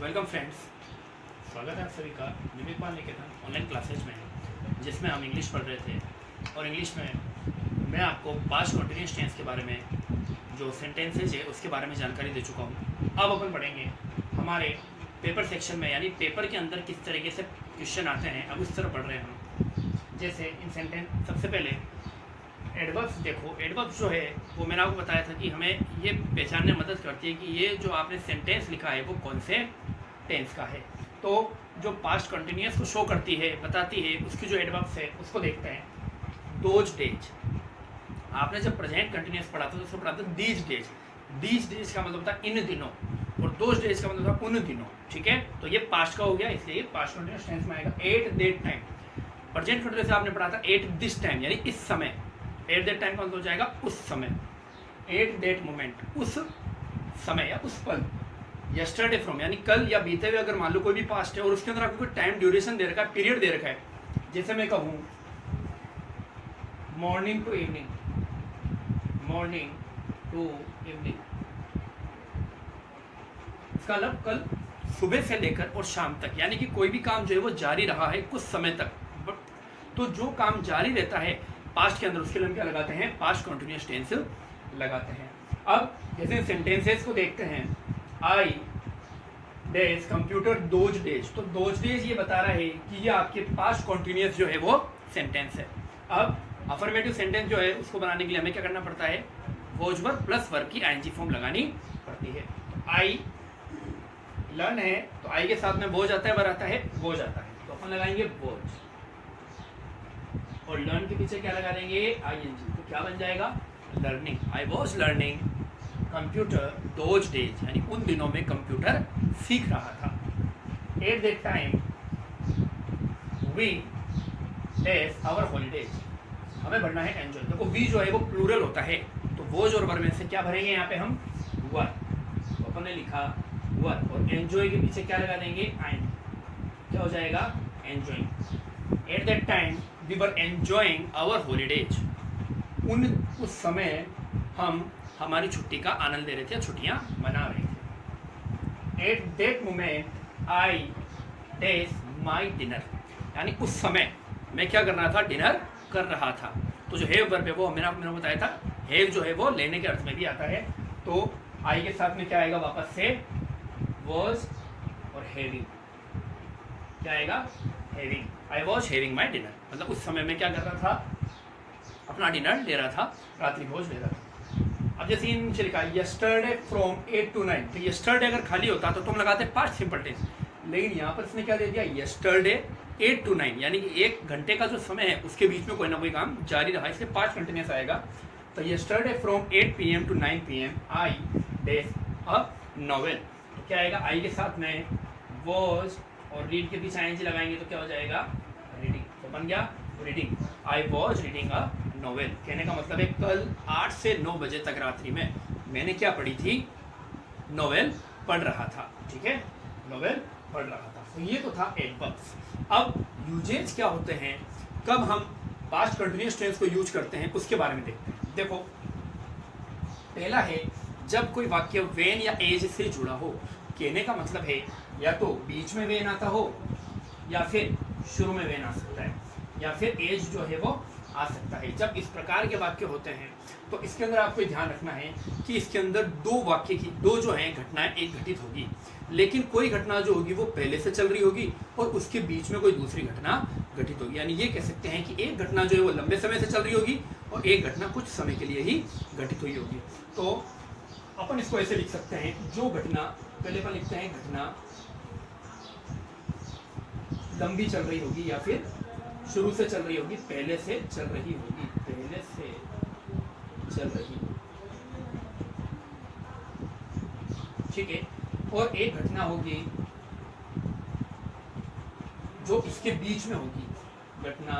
Welcome friends, स्वागत है आप सभी का विवेक पाल निकेतन ऑनलाइन क्लासेज में, जिसमें हम इंग्लिश पढ़ रहे थे। और इंग्लिश में मैं आपको पास्ट कंटिन्यूअस टेंस के बारे में, जो सेंटेंसेज है उसके बारे में जानकारी दे चुका हूँ। अब अपन पढ़ेंगे हमारे पेपर सेक्शन में, यानी पेपर के अंदर किस तरीके से क्वेश्चन आते हैं, अब उस तरह पढ़ रहे हैं हम। जैसे इन सेंटेंस, सबसे पहले एडवर्ब्स देखो। एडवर्ब्स जो है वो मैंने आपको बताया था कि हमें ये पहचानने में मदद करती है कि ये जो आपने सेंटेंस लिखा है वो कौन से टेंस का है। तो जो पास्ट कंटिन्यूअस को शो करती है, बताती है, उसकी जो एडवर्ब्स है उसको देखते हैं। दोज डेज, आपने जब प्रेजेंट कंटिन्यूअस पढ़ा था तो उसमें पढ़ा था दीज डेज। दीज डेज का मतलब था इन दिनों, और दोज डेज का मतलब था उन दिनों। ठीक है, तो ये पास्ट का हो गया, इसलिए पास्ट कंटिन्यूअस टेंस में आएगा। Eight that time, present continuous आपने पढ़ा था एट दिस टाइम, यानी इस समय। एट दैट टाइम का मतलब हो जाएगा उस समय। एट दैट मोमेंट, उस समय या उस पल। यस्टरडे फ्रॉम, यानी कल या बीते हुए, अगर मान लो कोई भी पास्ट है और उसके अंदर आपको कोई टाइम ड्यूरेशन दे रखा है, पीरियड दे रखा है। जैसे मैं कहूँ morning to evening, morning to evening, इसका मतलब कल सुबह से लेकर और शाम तक, यानी कि कोई भी काम जो है वो जारी रहा है कुछ समय तक। तो जो काम जारी रहता है पास्ट के अंदर, उसके लिए हम क्या लगाते हैं? पास्ट कंटिन्यूअस टेंस लगाते हैं। अब जैसे सेंटेंसेस को देखते हैं, आई डेज कंप्यूटर दोज डेज, तो दोज डेज ये बता रहा है कि ये आपके पास्ट कंटिन्यूअस जो है वो सेंटेंस है। अब अफर्मेटिव सेंटेंस जो है उसको बनाने के लिए हमें क्या करना पड़ता है? वॉज वर्ब प्लस वर्ब की आईएनजी फॉर्म लगानी पड़ती है। तो आई लर्न है, तो आई के साथ में वॉज आता है, वर आता है, वॉज आता है, तो अपन लगाएंगे वॉज। और लर्न के पीछे क्या लगा देंगे? आईएनजी, तो क्या बन जाएगा? Learning. I was learning computer those days, यानी उन दिनों में कंप्यूटर सीख रहा था। At that time we have our holidays, हमें भरना है एंजॉय। देखो वी जो है वो प्लूरल होता है, तो वॉज और वर में से क्या भरेंगे यहाँ पे हम? वर। तो अपन ने लिखा वर, और एंजॉय के पीछे क्या लगा देंगे? आइन। क्या हो जाएगा? Enjoying. At that time we were enjoying our holidays, उस समय हम हमारी छुट्टी का आनंद ले रहे थे, छुट्टियां मना रहे थे। At that moment I taste my dinner, यानी उस समय मैं क्या कर रहा था? डिनर कर रहा था। तो जो हैव वर्ब है वो मैंने बताया था, हैव जो है वो लेने के अर्थ में भी आता है। तो आई के साथ में क्या आएगा? वापस से वॉज और हैविंग। क्या आएगा? Having. I was having my dinner, मतलब उस समय मैं क्या कर रहा था? अपना डिनर ले रहा था, रात्रि भोज ले रहा था। अब जैसे नीचे लिखा यस्टरडे फ्रॉम 8 to 9, तो यस्टरडे अगर खाली होता तो तुम लगाते पास्ट सिंपल टेंस, लेकिन यहाँ पर इसने क्या दे दिया? यस्टरडे 8 to 9, यानी कि 1 घंटे का जो समय है उसके बीच में कोई ना कोई काम जारी रहा, इसलिए पास्ट कंटिन्यूअस आएगा। तो yesterday from 8 PM to 9 PM I days a novel, तो क्या आएगा? आई के साथ में वॉज और रीड के पीछे आईएनजी लगाएंगे तो क्या हो जाएगा? रीडिंग। तो बन गया reading. I was reading a novel, कहने का मतलब है कल 8 से 9 बजे तक रात्रि में मैंने क्या पढ़ी थी? नोवेल पढ़ रहा था। ठीक है, नोवेल पढ़ रहा था। तो ये तो था एडवर्ब्स। अब यूजेज क्या होते हैं, कब हम पास्ट कंटिन्यूअस टेंस को यूज करते हैं, उसके बारे में देखते हैं। देखो पहला है जब कोई वाक्य वेन या एज से जुड़ा हो। कहने का मतलब है या तो बीच में वेन आता हो, या फिर शुरू में वेन आ सकता है, या फिर एज जो है वो आ सकता है। जब इस प्रकार के वाक्य होते हैं तो इसके अंदर आपको ध्यान रखना है कि इसके अंदर दो जो हैं घटनाएं एक घटित होगी, लेकिन कोई घटना जो होगी वो पहले से चल रही होगी और उसके बीच में कोई दूसरी घटना घटित होगी। यानी ये कह सकते हैं कि एक घटना जो है वो लंबे समय से चल रही होगी और एक घटना कुछ समय के लिए ही घटित हुई होगी। तो अपन इसको ऐसे लिख सकते हैं, जो घटना, पहले पर लिखते हैं घटना लंबी चल रही होगी या फिर शुरू से चल रही होगी, पहले से चल रही होगी, पहले से चल रही। ठीक है, और एक घटना होगी जो इसके बीच में होगी, घटना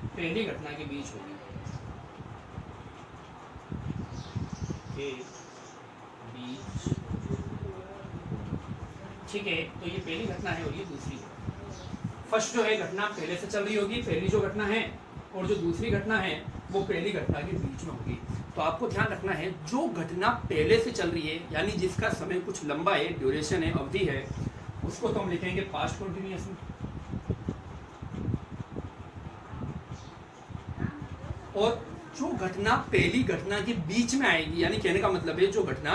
पहली घटना के बीच होगी, के बीच। ठीक है, तो ये पहली घटना है और ये दूसरी है। फर्स्ट जो है घटना पहले से चल रही होगी, पहली जो घटना है, और जो दूसरी घटना है वो पहली घटना के बीच में होगी। तो आपको ध्यान रखना है, जो घटना पहले से चल रही है यानी जिसका समय कुछ लंबा है, ड्यूरेशन है, अवधि है, उसको तो हम लिखेंगे पास्ट कॉन्टिन्यूअस में। और जो घटना पहली घटना के बीच में आएगी, यानी कहने का मतलब है जो घटना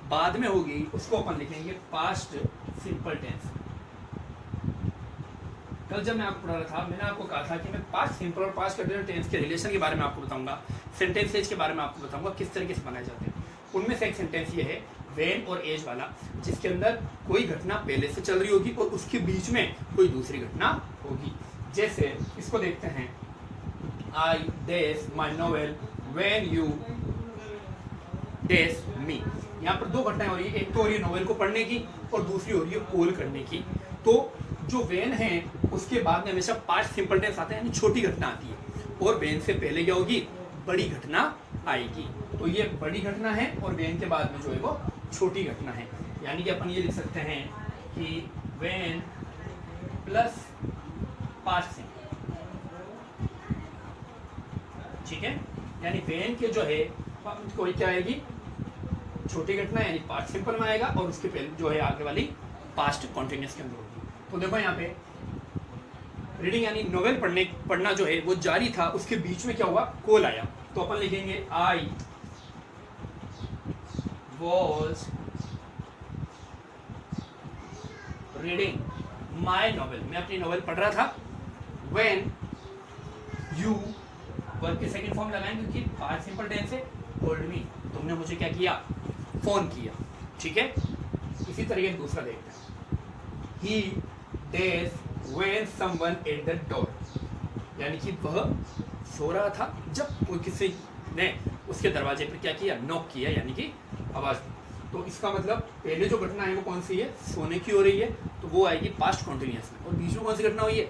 बाद में होगी, उसको अपन लिखेंगे पास्ट सिंपल टेंस। कल जब मैं आपको पढ़ा रहा था, मैंने आपको कहा था कि मैं पास्ट सिंपल और पास्ट कंटिन्यूअस टेंस के रिलेशन के बारे में आपको बताऊंगा, सेंटेंसेज के बारे में आपको बताऊंगा किस तरीके से बनाए जाते हैं। उनमें से एक सेंटेंस ये है व्हेन और एज वाला, जिसके अंदर कोई घटना पहले से चल रही होगी और उसके बीच में कोई दूसरी घटना होगी। जैसे इसको देखते हैं, I dash my novel when you dash me। यहाँ पर दो घटनाएं हो रही है, एक तो हो रही है नोवेल को पढ़ने की और दूसरी हो रही है कॉल करने की। तो जो वेन है उसके बाद में हमेशा पास्ट सिंपल टेंस आते हैं, यानी छोटी घटना आती है, और वेन से पहले क्या होगी, बड़ी घटना आएगी। तो ये बड़ी घटना है और वेन के बाद में जो है वो छोटी घटना है। यानी कि अपन ये लिख सकते हैं कि वेन प्लस पास्ट सिंपल, ठीक है। यानी वेन के जो है कोई क्या आएगी, छोटी घटना यानी पास्ट सिंपल में आएगा, और उसके पहले जो है आगे वाली पास्ट कॉन्टिन्यूअस के अंदर होगी। तो देखो यहाँ पे रीडिंग यानी नोवेल पढ़ना जो है वो जारी था, उसके बीच में क्या हुआ, कॉल आया। तो अपन लिखेंगे I was reading my novel, मैं अपनी नोवेल पढ़ रहा था। व्हेन यू वर्ब के सेकंड फॉर्म लगाएंगे क्योंकि पास्ट सिंपल टेंस है, कॉल्ड मी, तुमने मुझे क्या किया, फोन किया, ठीक है। इसी तरीके से दूसरा देखते हैं, ही dash when someone at the door, यानी कि वह सो रहा था जब कोई किसी ने उसके दरवाजे पर क्या किया, नॉक किया, यानी कि आवाज दी। तो इसका मतलब पहले जो घटना है वो कौन सी है, सोने की हो रही है, तो वो आएगी पास्ट कॉन्टिन्यूअस में। और बीच में कौन सी घटना हुई है,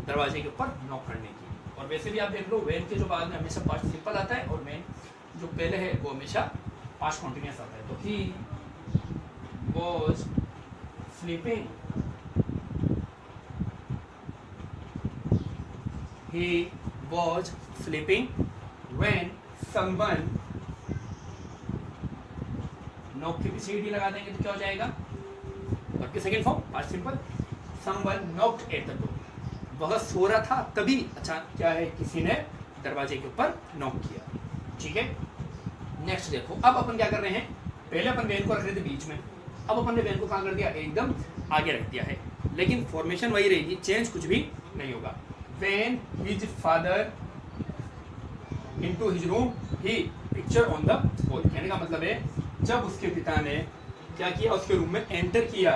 दरवाजे के ऊपर नॉक करने की। और वैसे भी आप देख लो, वेन के जो बाद में हमेशा पास्ट सिंपल आता है, और वेन जो पहले है वो हमेशा पास्ट कॉन्टिन्यूअस आता है। तो he was sleeping, he was sleeping when someone, knock के पीछे ईडी लगा देंगे तो क्या हो जाएगा, वर्ब के second form past simple, someone knocked at the door, वह सो रहा था तभी अच्छा क्या है, किसी ने दरवाजे के ऊपर नॉक किया, ठीक है। नेक्स्ट देखो, अब अपन क्या कर रहे हैं, पहले अपन वेन को रख रहे थे बीच में, अब अपन ने वेन को कहाँ कर दिया, एकदम आगे रख दिया है, लेकिन फॉर्मेशन वही रहेगी, चेंज कुछ भी नहीं होगा। When his father into his room he picture on the wall, कहने का मतलब है जब उसके पिता ने क्या किया, उसके रूम में एंटर किया,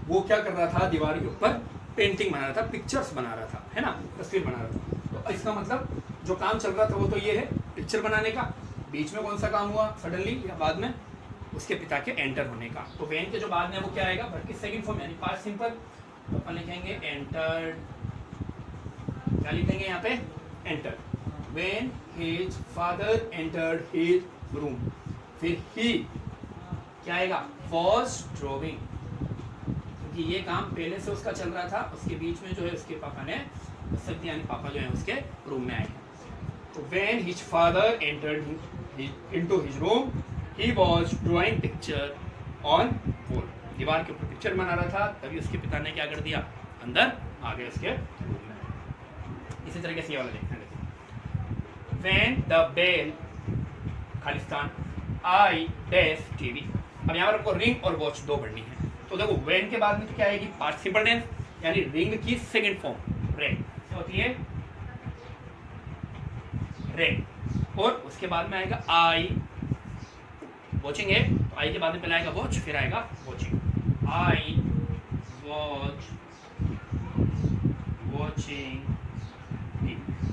वो क्या कर रहा था, दीवार के ऊपर पेंटिंग बना रहा था, पिक्चर्स बना रहा था, है ना, तस्वीर बना रहा था। तो इसका मतलब जो काम चल रहा था वो तो ये है पिक्चर बनाने का, बीच में कौन सा काम हुआ सडनली, या बाद में उसके पिता के एंटर होने का। तो वेन के जो बाद में वो क्या आएगा, वर्ब की सेकंड फॉर्म यानी पास्ट सिंपल, तो अपन लिखेंगे एंटर्ड, क्या लिखेंगे यहाँ पे, enter, when his father entered his room, फिर ही क्या आएगा, वॉज ड्रॉइंग, क्योंकि ये काम पहले से उसका चल रहा था, उसके बीच में जो है उसके पापा ने सकती यानी पापा जो है उसके रूम में आए हैं। तो when his father entered into his room he was drawing picture on wall, दीवार के ऊपर पिक्चर बना रहा था, तभी उसके पिता ने क्या कर दिया, अंदर आ गए उसके रूम में। इसी तरीके से ये वाला देखना है, व्हेन द बेल खालिस्तान आई डैश टीवी। अब यहाँ पर आपको रिंग और वॉच दो पढ़नी है। तो देखो व्हेन के बाद में तो क्या आएगी, पास्ट सिंपल टेंस, यानी रिंग की सेकंड फॉर्म रेड क्या होती है, रेड, और उसके बाद में आएगा आई, वॉचिंग है तो आई के बाद में पहले आएगा वॉच, फिर आएगा वॉचिंग, आई वॉच वॉचिंग।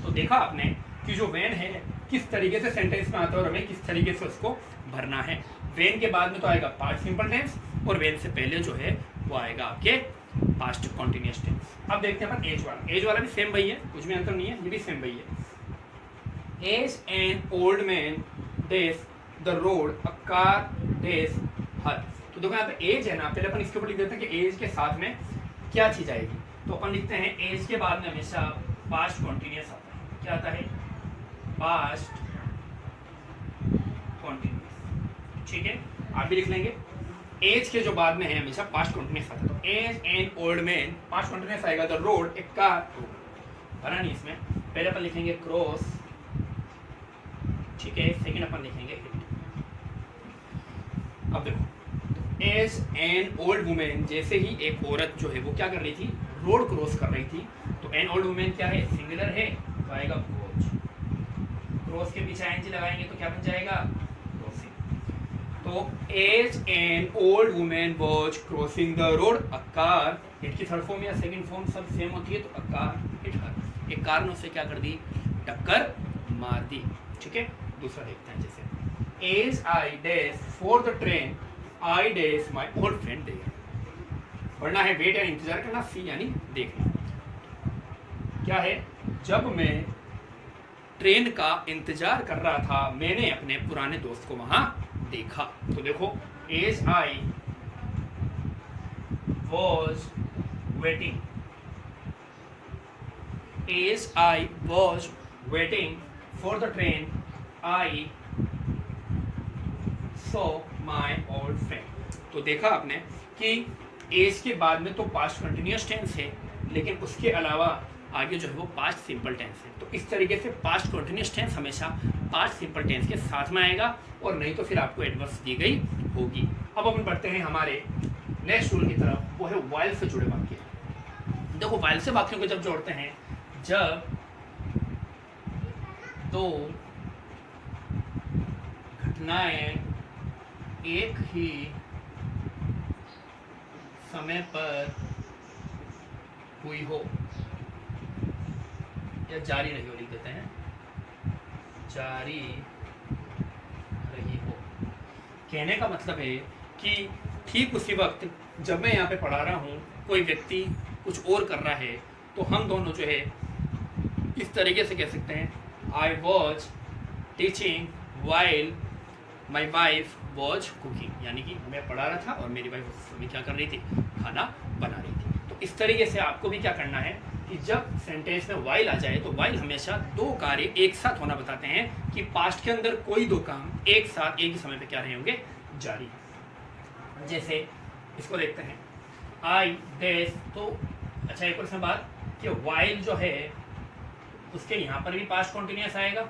तो देखा आपने कि जो वेन है किस तरीके से सेंटेंस में आता है और हमें किस तरीके से उसको भरना है। वेन के बाद में तो आएगा पास्ट सिंपल टेंस, और वेन से पहले जो है वो आएगा आपके पास्ट कॉन्टिन्यूअस टेंस। अब देखते हैं अपन एज वाला, एज वाला भी सेम वही है, कुछ भी अंतर नहीं है, ये भी सेम वही है। As an old man does the road a car does her. तो देखो यहाँ पे एज है ना, पहले अपन इसके ऊपर लिख देते हैं कि एज के साथ में क्या चीज आएगी, तो अपन लिखते हैं एज के बाद में हमेशा पास्ट कॉन्टिन्यूअस आता है, क्या आता है, पास्ट कॉन्टिन्यूअस, ठीक है। आप भी लिख लेंगे एज के जो बाद में है हमेशा पास्ट कंटिन्यूस आता है। तो as an old man past continuous आएगा। द रोड एक कार भरा नहीं इसमें, पहले अपन लिखेंगे क्रॉस, ठीक है, सेकंड अपन लिखेंगे हिट। अब देखो एज एन ओल्ड वुमेन, जैसे ही एक औरत जो है वो क्या कर रही थी, रोड क्रॉस कर रही थी। तो एन ओल्ड वुमेन क्या है, सिंगुलर है, तो आएगा वॉच। क्रॉस के पीछे आईएनजी लगाएंगे तो क्या बन जाएगा, क्रॉसिंग। तो as an old woman watch crossing the road, a car, hit की थर्ड फॉर्म या सेकंड फॉर्म सब सेम होती है, तो अ कार हिट हर, एक कार ने उससे क्या कर दी, टक्कर मार दी, ठीक है। दूसरा देखते हैं, जैसे as I dash for the train I dash my old friend there. पढ़ना है वेट यानी इंतजार करना, सी यानी देखना। क्या है, जब मैं ट्रेन का इंतजार कर रहा था मैंने अपने पुराने दोस्त को वहां देखा। तो देखो as I was waiting, as I was waiting for the train I saw my old friend. तो देखा आपने कि एज के बाद में तो पास्ट कंटिन्यूअस टेंस है, लेकिन उसके अलावा आगे जो है वो पास्ट सिंपल टेंस है। तो इस तरीके से पास्ट कंटिन्यूअस टेंस हमेशा पास्ट सिंपल टेंस के साथ में आएगा, और नहीं तो फिर आपको एडवर्ब्स दी गई होगी। अब अपन बढ़ते हैं हमारे नेक्स्ट रूल की तरफ, वो है वाइल से जुड़े वाक्य। देखो वाइल से वाक्यों को जब जोड़ते हैं, जब दो घटनाएं एक ही समय पर हुई हो या जारी रही हो, लिख देते हैं जारी रही हो। कहने का मतलब है कि ठीक उसी वक्त जब मैं यहाँ पे पढ़ा रहा हूँ, कोई व्यक्ति कुछ और कर रहा है, तो हम दोनों जो है इस तरीके से कह सकते हैं, I was teaching while my wife was cooking, यानी कि मैं पढ़ा रहा था और मेरी वाइफ उस समय क्या कर रही थी, खाना बना रही थी। तो इस तरीके से आपको भी क्या करना है कि जब सेंटेंस में वाइल आ जाए तो वाइल हमेशा दो कार्य एक साथ होना बताते हैं कि पास्ट के अंदर कोई दो काम एक साथ एक ही समय पे क्या रहे होंगे, जारी। जैसे इसको देखते हैं, आई डैश, तो अच्छा एक और बात कि वाइल जो है उसके यहाँ पर भी पास्ट कॉन्टिन्यूस आएगा,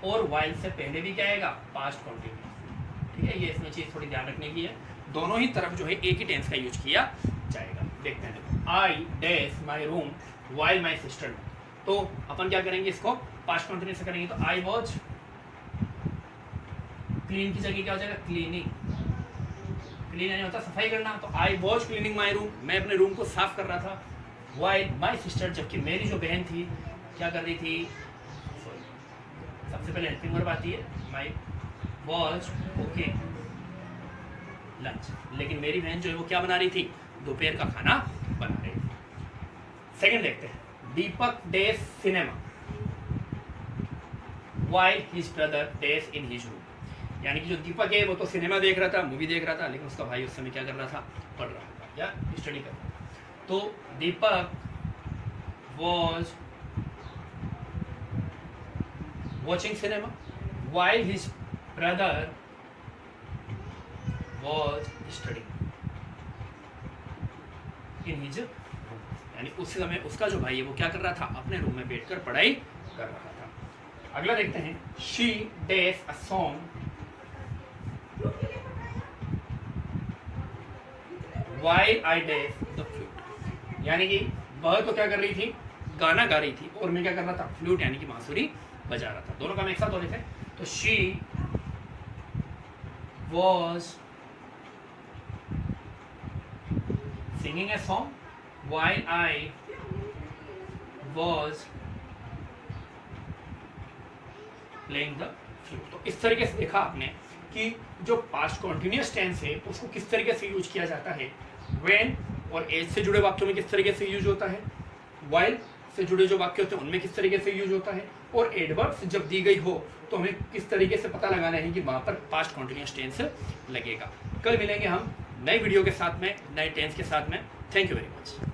और वाइल से पहले भी क्या आएगा, पास्ट कॉन्टिन्यूस, ठीक है। ये इसमें चीज़ थोड़ी ध्यान रखने की है, दोनों ही तरफ जो है एक ही टेंस का यूज किया जाएगा। देखते हैं, आई dash my room while my sister, तो अपन क्या करेंगे, इसको पास्ट कॉन्टिन्यूस से करेंगे। तो आई वॉज, क्लीन की जगह क्या हो जाएगा, क्लीनिंग, क्लीन यानी होता सफाई करना, तो I was cleaning my room, मैं अपने रूम को साफ कर रहा था। वाइल माई सिस्टर, जबकि मेरी जो बहन थी क्या कर रही थी, सबसे पहले हेल्पिंग वर्ब आती है, माई वॉज कुकिंग लंच, लेकिन मेरी बहन जो है वो क्या बना रही थी, दोपहर का खाना बना रही थी। सेकंड देखते हैं, Deepak does cinema while his brother does in his room, यानी कि जो दीपक है वो तो सिनेमा देख रहा था, मूवी देख रहा था, लेकिन उसका भाई उस समय क्या कर रहा था, पढ़ रहा था या स्टडी कर रहा था। तो दीपक was watching cinema while his brother was studying in his room, यानी उस समय उसका जो भाई है वो क्या कर रहा था, अपने रूम में बैठकर पढ़ाई कर रहा था। अगला देखते हैं, she danced a song while I danced the flute, यानी कि वह तो क्या कर रही थी, गाना गा रही थी, और मैं क्या कर रहा था, फ्लूट यानी कि बांसुरी बजा रहा था। दोनों काम एक साथ हो रहे थे। तो she was singing a song while I was playing the flute. तो इस तरीके से देखा आपने कि जो पास्ट कॉन्टिन्यूअस टेंस है उसको किस तरीके से यूज किया जाता है, व्हेन और एज से जुड़े वाक्यों में किस तरीके से यूज होता है, वाइल से जुड़े जो वाक्य होते हैं उनमें किस तरीके से यूज होता है, और एडवर्ब्स जब दी गई हो तो हमें किस तरीके से पता लगाना है कि वहाँ पर पास्ट कॉन्टिन्यूअस टेंस लगेगा। कल मिलेंगे हम नई वीडियो के साथ में, नए टेंस के साथ में। Thank you very much.